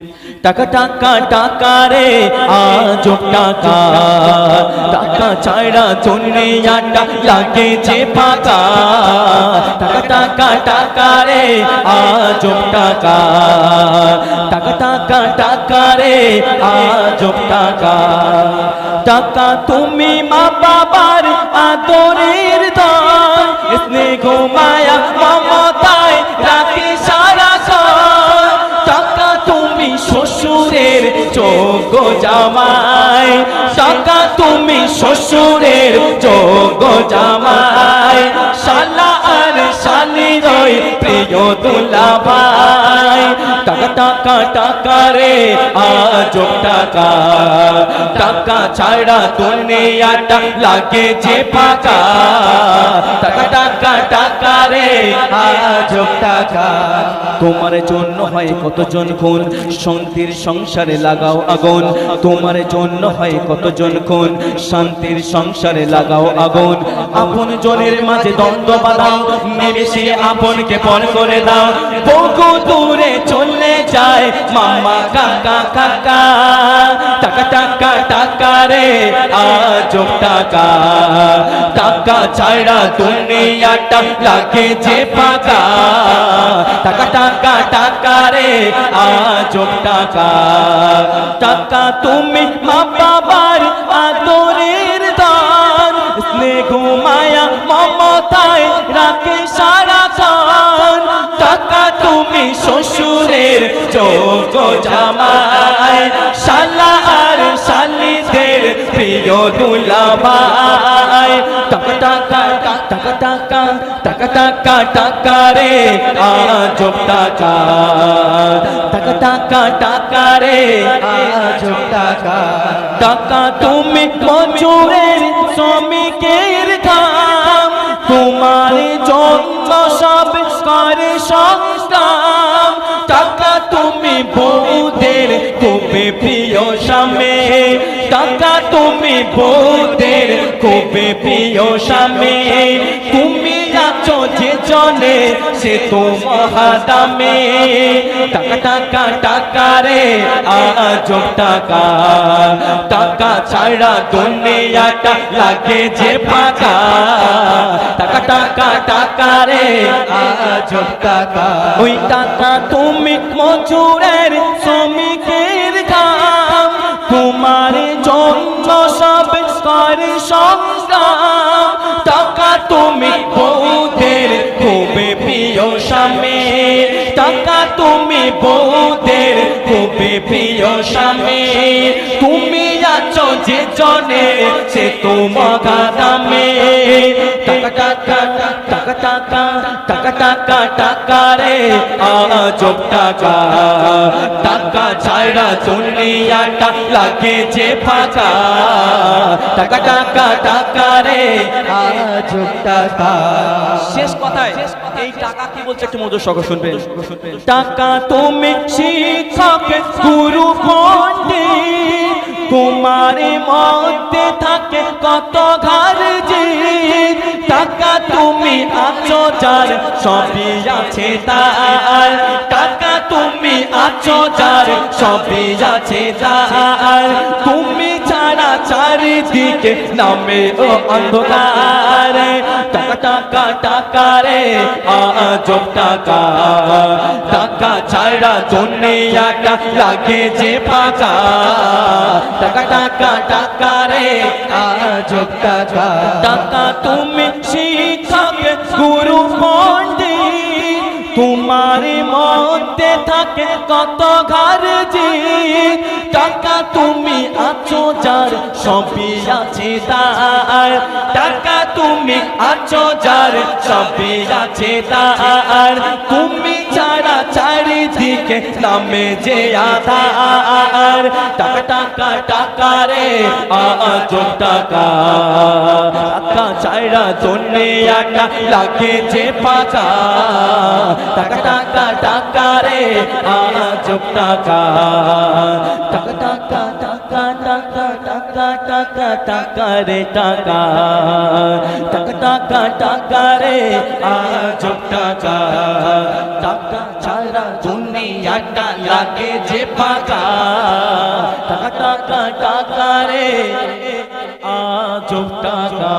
টাকা টাকা টাকা রে আজব টাকা টাকা ছাড়া দুনিয়াটা লাগে যে ফাঁকা টাকা টাকা টাকা রে আজব টাকা টাকা টাকা টাকা রে আজব টাকা টাকা তুমি মা বাবার আদরের দান স্নেহ মায়া মমতায় রাখে সারা টাকা তুমি শ্বশুরের যোগ্য জামাই টাকা তুমি শ্বশুরের যোগ্য জামাই শালা আর শালির প্রিয় দুলাভাই টাকা টাকা টাকা রে আজব টাকা টাকা ছাড়া দুনিয়াটা লাগে যে ফাঁকা টাকা টাকা টাকা রে আজব টাকা তোমার জন্য হয় কতজন খুন শান্তির সংসারে লাগাও আগুন তোমার জন্য হয় কতজন খুন শান্তির সংসারে লাগাও আগুন আপন জনের মাঝে দ্বন্দ্ব বাঁধাও নিমেষে আপনকে পর করে দাও বহু দূরে চলে যায় মামা কাকা কাকা টাকা টাকা টাকা রে আজব টাকা টাকা ছাড়া দুনিয়াটা লাগে যে ফাঁকা টাকা টাকা টাকা রে আজব টাকা টাকা তুমি মা বাবার আদরের দান স্নেহ মায়া মমতায় রাখে সারা খান টাকা তুমি শ্বশুরের যোগ্য জামাই শালা আর শালিদের প্রিয় দুলাভাই টাকা টাকা টাকা টাকা টাকা টাকা টাকা রে আজব টাকা টাকা টাকা টাকা রে আজব টাকা টাকা তুমি মজুরের শ্রমিকের কাম তোমার জন্য সব করে সংগ্রাম টাকা তুমি বউদের খুবই প্রিয় স্বামী টাকা তুমি বউদের খুবই প্রিয় স্বামী তুমি আছো যে জনে সে তো মহাদামে টাকা টাকা টাকা রে আজব টাকা টাকা ছাড়া দুনিয়াটা লাগে যে ফাঁকা টাকা টাকা টাকা রে আজব টাকা ওই টাকা তুমি মজুরের শ্রমিকের কাম তোমার জন্য সব করে সংগ্রাম টাকা তুমি বউদের খুবই প্রিয় স্বামী টাকা তুমি বউদের খুবই প্রিয় স্বামী তুমি আছো যে জনে সে তো মহাদামে টাকা টাকা টাকা টাকা টাকা টাকা টাকা রে আজব টাকা টাকা ছাড়া দুনিয়াটা লাগে যে ফাঁকা টাকা টাকা টাকা রে আজব টাকা শেষ কথায় এই টাকা কি বলছে একটু মধুর সঙ্গে শুনবেন টাকা তুমি শিক্ষক গুরু পণ্ডিত তোমার মধ্যে থাকে কত ঘর যে টাকা তুমি আছো যার সবই আছে তার টাকা তুমি আছো যার সবই আছে তার তুমি ছাড়া চারিদিকে নামে ও অন্ধকার টাকা টাকা টাকা রে আজব টাকা টাকা ছাড়া দুনিয়াটা লাগে যে ফাঁকা টাকা টাকা টাকা রে আজব টাকা টাকা তুমি শিক্ষক গুরু পণ্ডিত তোমার মধ্যে থাকে কত ঘর যে টাকা তুমি আছো যার সবই আছে তার টাকা তুমি আছো যার সবই আছে তার তুমি ছাড়া চারিদিকে নামে যে আধার টাকা টাকা টাকা রে আজব টাকা টাকা ছাড়া দুনিয়াটা লাগে যে ফাঁকা টাকা টাকা টাকা রে আজব টাকা টাকা টাকা টাকা টাকা টাকা টাকা টাকা রে টাকা টাকা টাকা টাকা রে আজব টাকা টাকা ছাড়া দুনিয়াটা লাগে যে ফাঁকা টাকা টাকা টাকা রে আজব টাকা